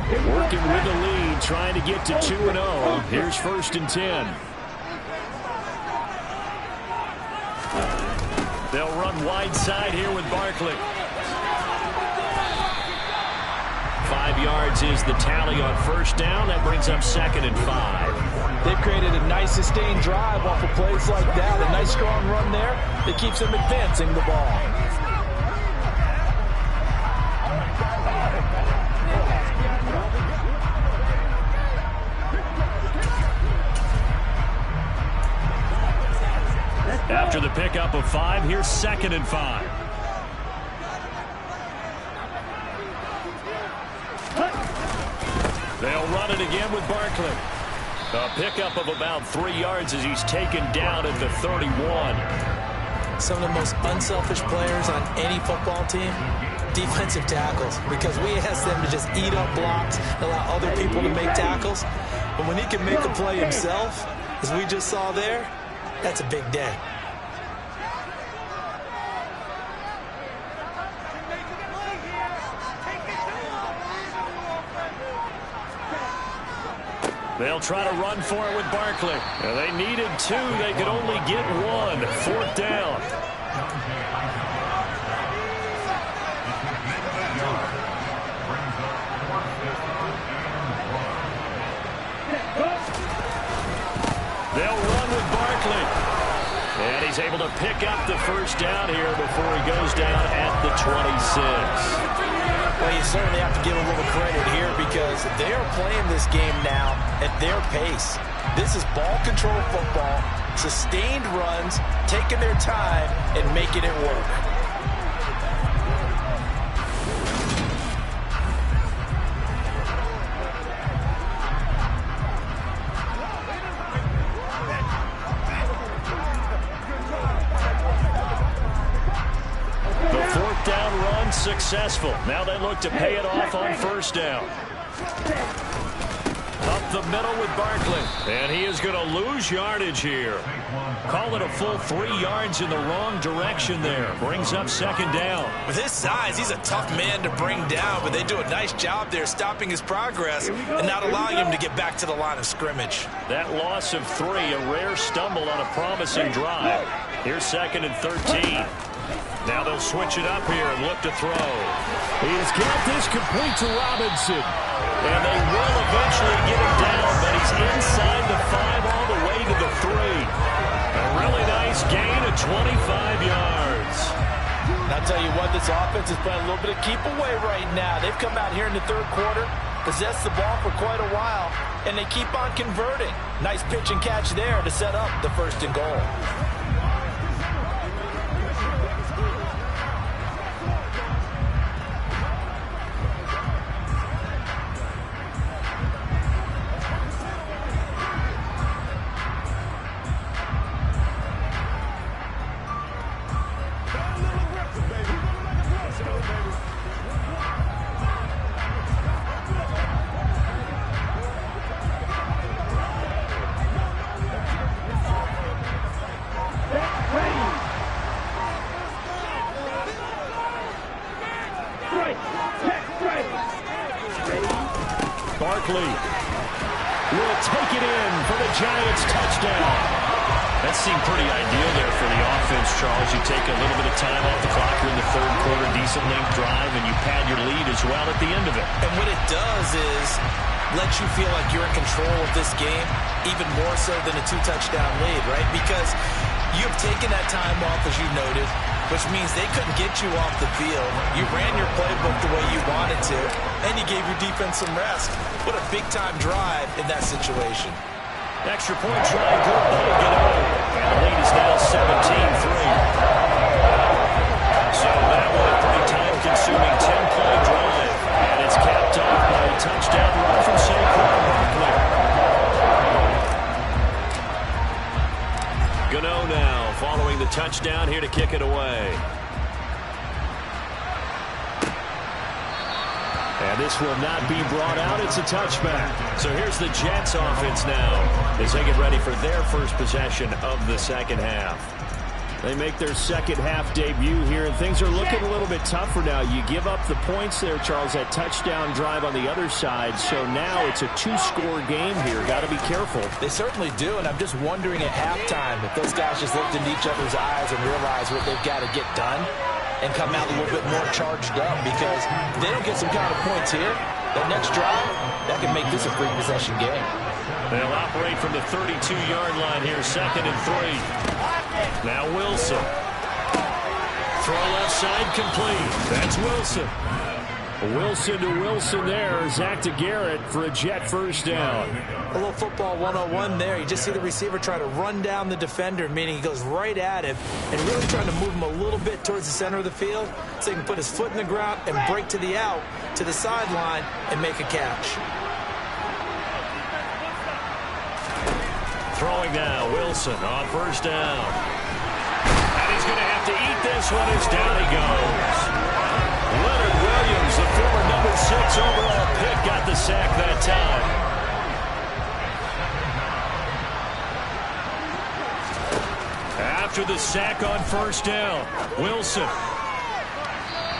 Working with the lead, trying to get to 2-0. Here's 1st and 10. They'll run wide side here with Barkley. 5 yards is the tally on 1st down. That brings up 2nd and 5. They've created a nice sustained drive off of plays like that. A nice strong run there that keeps them advancing the ball. After the pickup of 5, here's 2nd and 5. They'll run it again with Barkley. A pickup of about 3 yards as he's taken down at the 31. Some of the most unselfish players on any football team, defensive tackles, because we ask them to just eat up blocks, allow other people to make tackles. But when he can make a play himself, as we just saw there, that's a big day. They'll try to run for it with Barkley. They needed 2. They could only get 1. 4th down. They'll run with Barkley. And he's able to pick up the 1st down here before he goes down at the 26. Well, you certainly have to give a little credit here because they are playing this game now at their pace. This is ball control football, sustained runs, taking their time, and making it work. Successful. Now they look to pay it off on 1st down. Up the middle with Barkley. And he is going to lose yardage here. Call it a full 3 yards in the wrong direction there. Brings up 2nd down. With his size, he's a tough man to bring down, but they do a nice job there stopping his progress and not allowing him to get back to the line of scrimmage. That loss of 3, a rare stumble on a promising drive. Here's 2nd and 13. Now they'll switch it up here and look to throw. He's got this complete to Robinson. And they will eventually get him down, but he's inside the 5 all the way to the 3. A really nice gain of 25 yards. And I'll tell you what, this offense is playing a little bit of keep away right now. They've come out here in the 3rd quarter, possessed the ball for quite a while, and they keep on converting. Nice pitch and catch there to set up the 1st and goal. Barkley will take it in for the Giants touchdown. That seemed pretty ideal there for the offense, Charles. You take a little bit of time off the clock here in the 3rd quarter, decent length drive, and you pad your lead as well at the end of it. And what it does is let you feel like you're in control of this game, even more so than a 2-touchdown lead, right? Because you've taken that time off, as you noted, which means they couldn't get you off the field. You ran your playbook the way you wanted to, and you gave your defense some rest. What a big-time drive in that situation. Extra point try, good ball, get over. And the lead is now 17-3. So that was a pretty time-consuming 10-play drive. And it's capped off by a touchdown run from Saquon Barkley. Gano now following the touchdown here to kick it away. And this will not be brought out. It's a touchback. So here's the Jets offense now as they get ready for their first possession of the 2nd half. They make their second half debut here, and things are looking a little bit tougher now. You give up the points there, Charles, that touchdown drive on the other side. So now it's a two-score game here. Got to be careful. They certainly do, and I'm just wondering at halftime if those guys just looked into each other's eyes and realized what they've got to get done and come out a little bit more charged up, because if they don't get some kind of points here, that next drive, that can make this a free possession game. They'll operate from the 32-yard line here, 2nd and 3. Now Wilson. Throw left side complete. That's Wilson. Wilson to Wilson there. Zach to Garrett for a Jet first down. A little football 101 there. You just see the receiver try to run down the defender, meaning he goes right at him and really trying to move him a little bit towards the center of the field so he can put his foot in the ground and break to the out, to the sideline, and make a catch. Throwing now, Wilson on first down. And he's going to have to eat this one as down he goes. Leonard Williams, the former number 6 overall pick, got the sack that time. After the sack on first down, Wilson.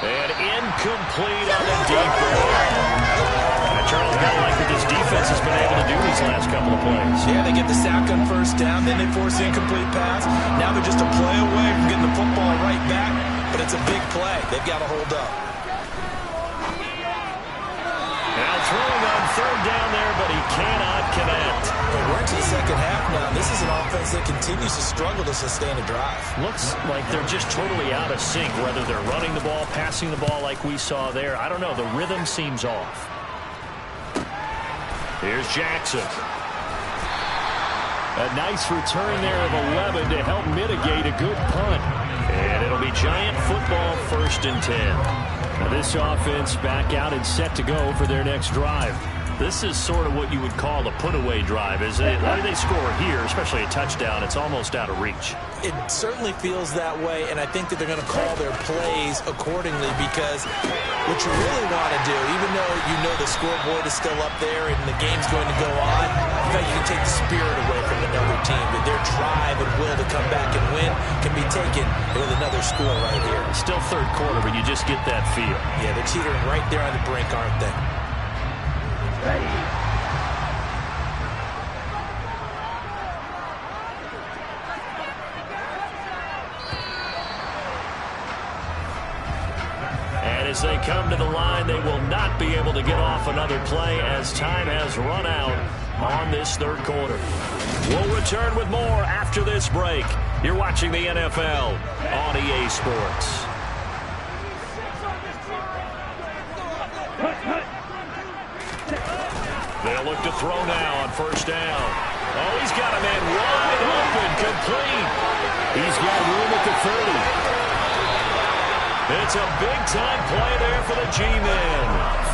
And incomplete on the deep ball. Charles, got to like what this defense has been able to do these last couple of plays. Yeah, they get the sack on first down, then they force the incomplete pass. Now they're just a play away from getting the football right back, but it's a big play. They've got to hold up. Now throwing on third down there, but he cannot connect. We're into the second half now. This is an offense that continues to struggle to sustain a drive. Looks like they're just totally out of sync, whether they're running the ball, passing the ball like we saw there. I don't know. The rhythm seems off. Here's Jackson. A nice return there of 11 to help mitigate a good punt. And it'll be Giant football, 1st and 10. Now this offense back out and set to go for their next drive. This is sort of what you would call a put-away drive, isn't it? Why do they score here, especially a touchdown? It's almost out of reach. It certainly feels that way, and I think that they're going to call their plays accordingly, because what you really want to do, even though you know the scoreboard is still up there and the game's going to go on, in fact, you can take the spirit away from another team. That their drive and will to come back and win can be taken with another score right here. Still third quarter, but you just get that feel. Yeah, they're teetering right there on the brink, aren't they? And as they come to the line, they will not be able to get off another play as time has run out on this third quarter. We'll return with more after this break. You're watching the NFL on EA Sports. They'll look to throw now on first down. Oh, he's got a man wide open, complete. He's got room at the 30. It's a big-time play there for the G-men.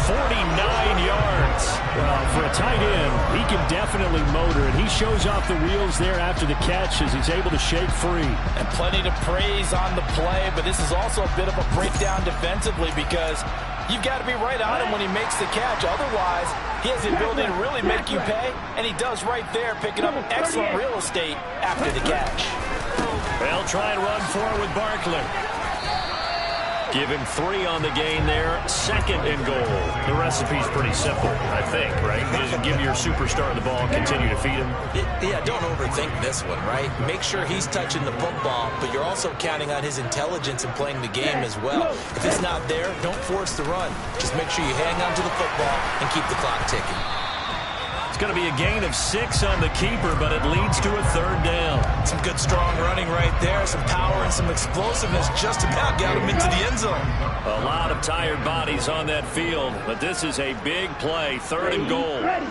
49 yards. Well, for a tight end, he can definitely motor it. He shows off the wheels there after the catch as he's able to shake free. And plenty to praise on the play, but this is also a bit of a breakdown defensively, because you've got to be right on him when he makes the catch. Otherwise, he has the ability to really make you pay, and he does right there, picking up excellent real estate after the catch. They'll try and run forward with Barkley. Give him 3 on the gain there, 2nd and goal. The recipe's pretty simple, I think, right? Just give your superstar the ball, continue to feed him. Yeah, don't overthink this one, right? Make sure he's touching the football, but you're also counting on his intelligence in playing the game as well. If it's not there, don't force the run. Just make sure you hang on to the football and keep the clock ticking. It's going to be a gain of 6 on the keeper, but it leads to a 3rd down. Some good, strong running right there. Some power and some explosiveness just about got him into the end zone. A lot of tired bodies on that field, but this is a big play, 3rd and goal. And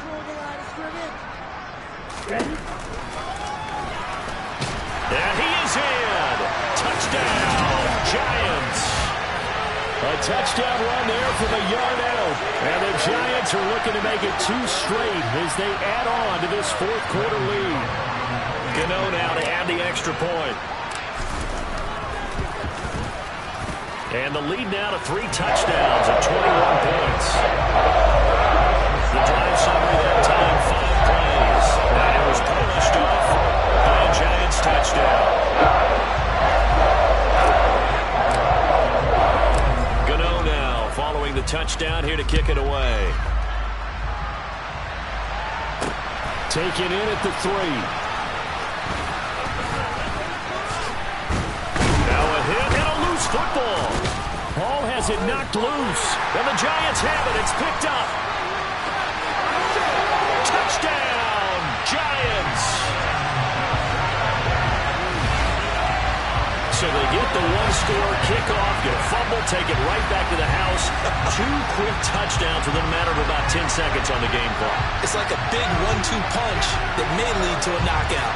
he is in. Touchdown, Giants. A touchdown run there from a yard out. And the Giants are looking to make it 2 straight as they add on to this 4th quarter lead. Gano now to add the extra point. And the lead now to 3 touchdowns at 21 points. The drive summary that time, 5 plays. And it was polished off by a Giants touchdown. Taken in at the 3. Now a hit and a loose football. Hall has it knocked loose. And the Giants have it. It's picked up. Touchdown, Giants. So they get the one-score kickoff, get a fumble, take it right back to the house. 2 quick touchdowns within a matter of about 10 seconds on the game clock. It's like a big 1-2 punch that may lead to a knockout.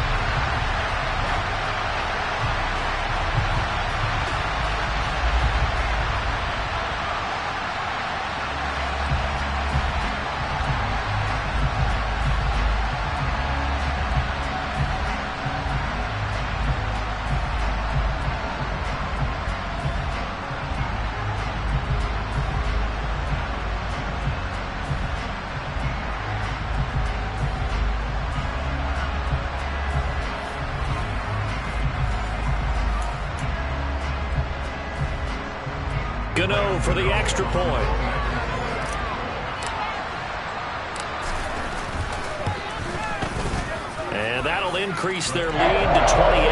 Gano for the extra point. And that'll increase their lead to 28.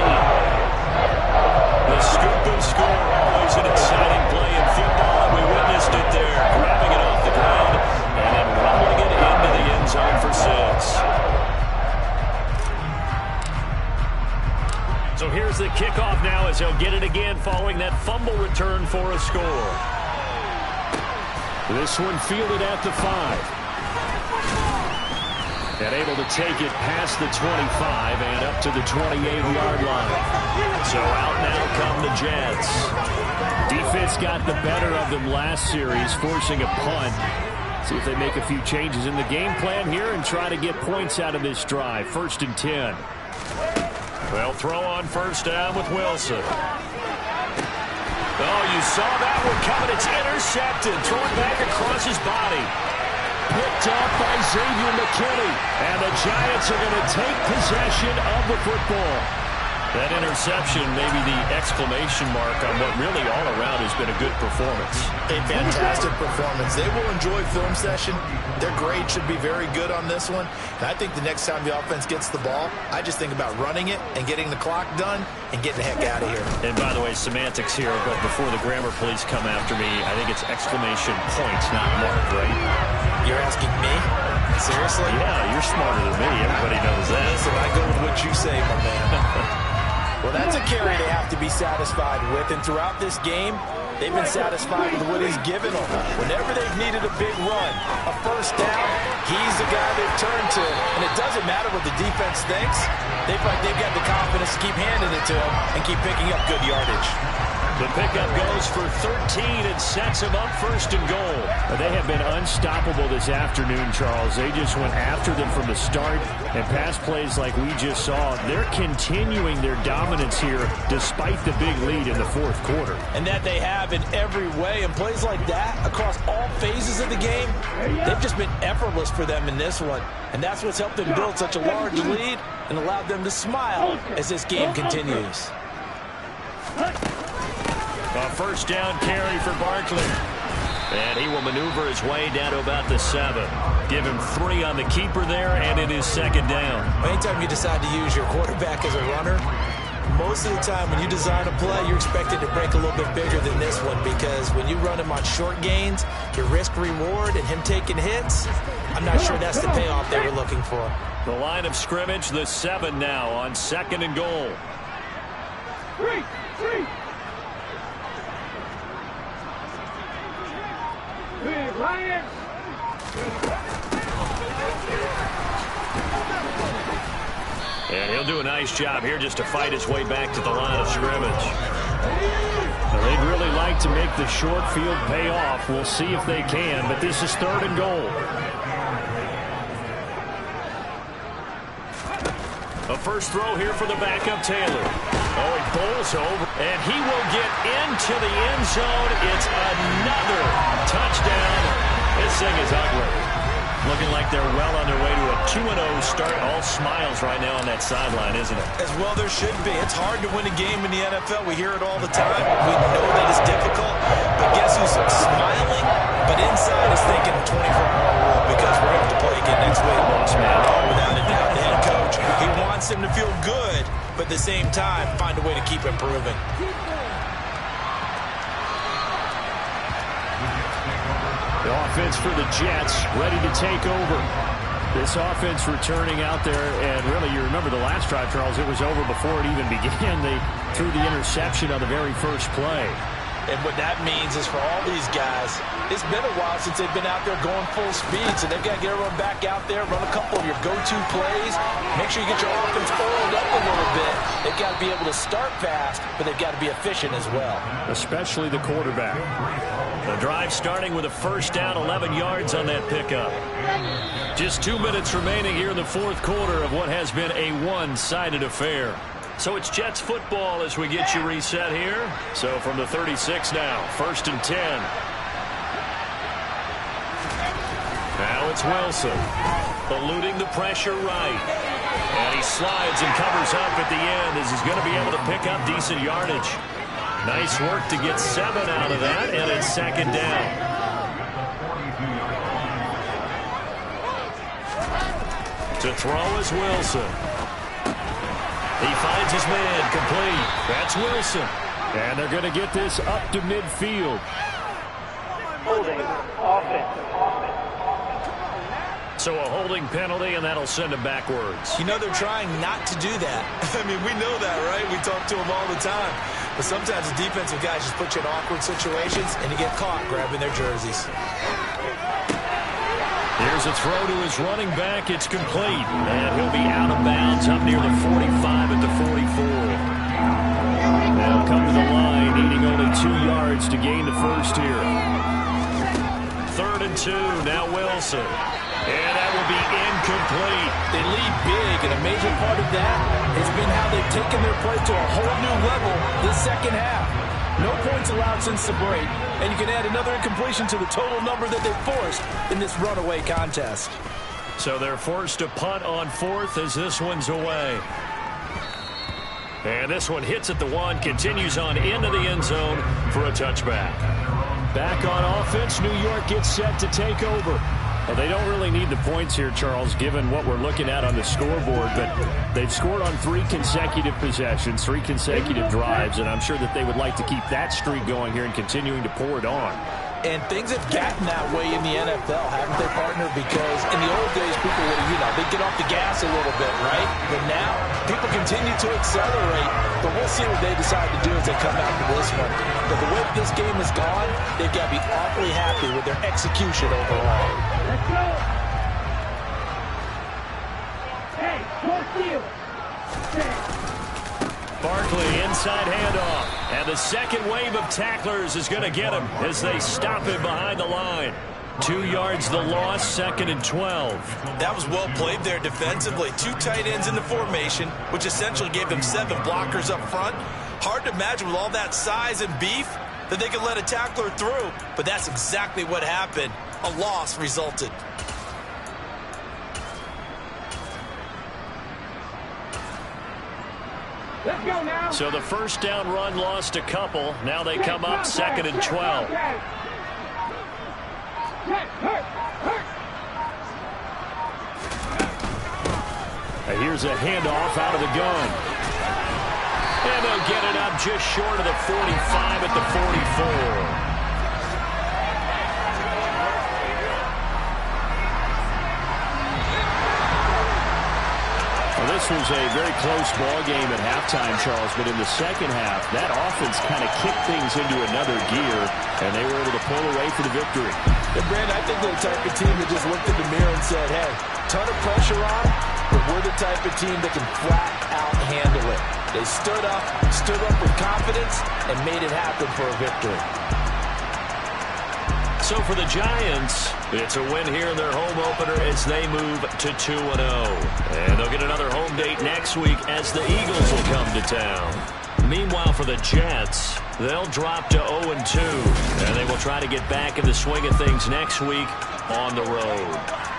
The scoop and score, always an exciting play in football, and we witnessed it there, grabbing it off the ground and then rumbling it into the end zone for 6. So here's the kickoff now as he'll get it again following that fumble return for a score. This one fielded at the 5. And able to take it past the 25 and up to the 28-yard line. So out now come the Jets. Defense got the better of them last series, forcing a punt. See if they make a few changes in the game plan here and try to get points out of this drive. 1st and 10. They'll throw on first down with Wilson. Oh, you saw that one coming. It's intercepted. Thrown back across his body. Picked up by Xavier McKinney. And the Giants are going to take possession of the football. That interception may be the exclamation mark on what really all around has been a good performance. A fantastic performance. They will enjoy film session. Their grade should be very good on this one. And I think the next time the offense gets the ball, I just think about running it and getting the clock done and getting the heck out of here. And by the way, semantics here, but before the grammar police come after me, I think it's exclamation points, not mark, right? You're asking me? Seriously? Yeah, you're smarter than me. Everybody knows that. Listen, I go with what you say, my man. Well, that's a carry they have to be satisfied with. And throughout this game, they've been satisfied with what he's given them. Whenever they've needed a big run, a first down, he's the guy they've turned to. And it doesn't matter what the defense thinks. They've got the confidence to keep handing it to him and keep picking up good yardage. The pickup goes for 13 and sets him up 1st and goal. They have been unstoppable this afternoon, Charles. They just went after them from the start, and pass plays like we just saw, they're continuing their dominance here despite the big lead in the 4th quarter. And that they have in every way. And plays like that across all phases of the game, they've just been effortless for them in this one. And that's what's helped them build such a large lead and allowed them to smile as this game continues. A first down carry for Barkley. And he will maneuver his way down to about the 7. Give him 3 on the keeper there, and it is 2nd down. Anytime you decide to use your quarterback as a runner, most of the time when you design a play, you're expected to break a little bit bigger than this one, because when you run him on short gains, your risk-reward and him taking hits, I'm not sure that's the payoff they were looking for. The line of scrimmage, the 7 now on 2nd and goal. 3. Lions. And he'll do a nice job here just to fight his way back to the line of scrimmage. They'd really like to make the short field pay off. We'll see if they can, but this is 3rd and goal. A first throw here for the backup Taylor. Oh, he bowls over, and he will get into the end zone. It's another touchdown. This thing is ugly. Looking like they're well on their way to a 2-0 start. All smiles right now on that sideline, isn't it? As well there should be. It's hard to win a game in the NFL. We hear it all the time. We know that it's difficult. But guess who's smiling? But inside is thinking 24-hour rule, because we're going to have to play again next week. Lost man. Oh, without a doubt. but at the same time, find a way to keep improving. The offense for the Jets ready to take over. This offense returning out there, and really, you remember the last drive, Charles, it was over before it even began. They threw the interception on the very first play. And what that means is for all these guys, it's been a while since they've been out there going full speed, so they've got to get everyone back out there, run a couple of your go-to plays, make sure you get your offense oiled up a little bit. They've got to be able to start fast, but they've got to be efficient as well. Especially the quarterback. The drive starting with a first down, 11 yards on that pickup. Just 2 minutes remaining here in the fourth quarter of what has been a one-sided affair. So it's Jets football as we get you reset here. So from the 36 now, 1st and 10. Now it's Wilson, eluding the pressure right. And he slides and covers up at the end as he's going to be able to pick up decent yardage. Nice work to get 7 out of that, and it's 2nd down. To throw is Wilson. He finds his man complete. That's Wilson. And they're going to get this up to midfield. Holding offense. So a holding penalty, and that'll send him backwards. You know they're trying not to do that. I mean, we know that, right? We talk to them all the time. But sometimes the defensive guys just put you in awkward situations, and you get caught grabbing their jerseys. Here's a throw to his running back. It's complete. And he'll be out of bounds up near the 45 at the 44. They'll come to the line, needing only 2 yards to gain the first here. 3rd and 2. Now Wilson. And that will be incomplete. They lead big, and a major part of that has been how they've taken their play to a whole new level this second half. No points allowed since the break, and you can add another incompletion to the total number that they've forced in this runaway contest. So they're forced to punt on 4th as this one's away. And this one hits at the 1, continues on into the end zone for a touchback. Back on offense, New York gets set to take over. Well, they don't really need the points here, Charles, given what we're looking at on the scoreboard, but they've scored on 3 consecutive possessions, 3 consecutive drives, and I'm sure that they would like to keep that streak going here and continuing to pour it on. And things have gotten that way in the NFL, haven't they, partner? Because in the old days, people would, they'd get off the gas a little bit, right? But now, people continue to accelerate, but we'll see what they decide to do as they come after this one. But the way this game has gone, they've got to be awfully happy with their execution overall. Let's go. Hey, close deal. Barkley inside handoff. And the second wave of tacklers is going to get him as they stop him behind the line. 2 yards the loss, 2nd and 12. That was well played there defensively. 2 tight ends in the formation, which essentially gave them 7 blockers up front. Hard to imagine with all that size and beef that they could let a tackler through. But that's exactly what happened. A loss resulted. Let's go now. So the first down run lost a couple. Now they come up 2nd and 12. And here's a handoff out of the gun. And they'll get it up just short of the 45 at the 44. This was a very close ball game at halftime, Charles, but in the second half, that offense kind of kicked things into another gear, and they were able to pull away for the victory. And, Brandon, I think they're the type of team that just looked in the mirror and said, hey, ton of pressure on, but we're the type of team that can flat out handle it. They stood up with confidence, and made it happen for a victory. So for the Giants, it's a win here in their home opener as they move to 2-0. And they'll get another home date next week as the Eagles will come to town. Meanwhile, for the Jets, they'll drop to 0-2. And they will try to get back in the swing of things next week on the road.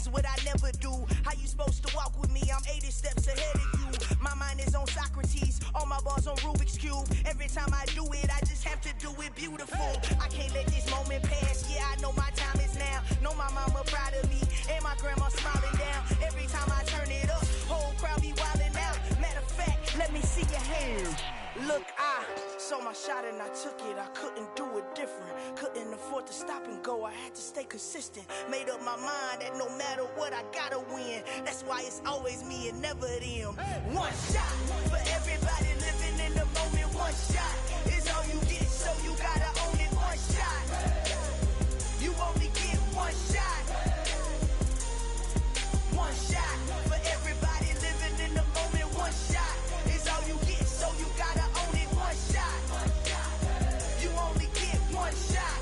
is what I never do. How you supposed to walk with me? I'm 80 steps ahead of you. My mind is on Socrates, all my bars on Rubik's Cube. Every time I do it, I just have to do it beautiful. I can't let this moment pass, yeah, I know my time is now. Know my mama proud of me, and my grandma smiling down. Every time I turn it up, whole crowd be wildin' out. Matter of fact, let me see your hands. Look, I saw my shot and I took it. I couldn't do it different. Couldn't afford to stop and go. I had to stay consistent. Made up my mind that no matter what, I gotta win. That's why it's always me and never them. One shot for everybody living in the moment. One shot is all you get, so you gotta own it. One shot. You only get one shot. One shot for everybody living in the moment. One shot is all you get, so you gotta own it. One shot. You only get one shot.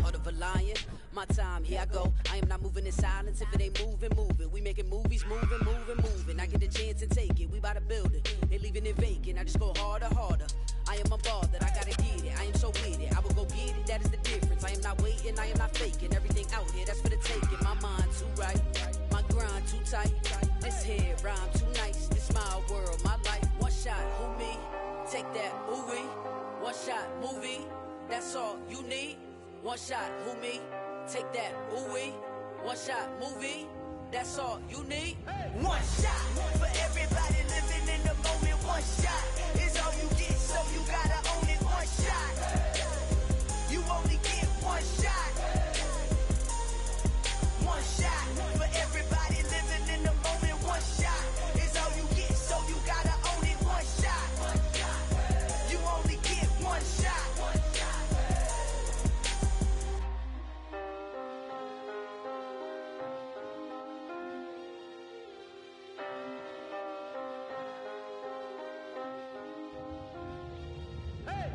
Heart of a lion, my time, here I go. I am not moving in silence. If it ain't moving, move it. We making movies, moving. I get a chance and take it. We bout to build it. They leaving it vacant. I just go harder. I am a ball that I gotta get it. I am so with it. I will go get it. That is the difference. I am not waiting. I am not faking. Everything out here, that's for the taking. My mind too right. My grind too tight. This here rhyme too nice. This my world, my life. One shot, who me? Take that, ooh-wee. One shot, movie. That's all you need. One shot, who me? Take that, ooh-wee. One shot, movie. That's all you need. One shot for everybody living in the moment. One shot is all you get, so you gotta own it. One shot. You only get one shot. One shot for everybody living in the moment. One shot is all you get, so you gotta own it. One shot. You only get one shot.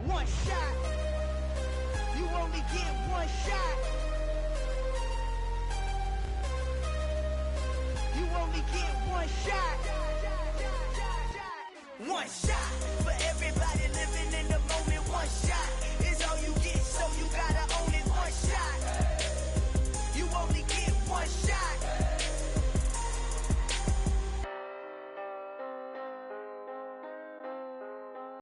One shot. You only get one shot. You only get one shot.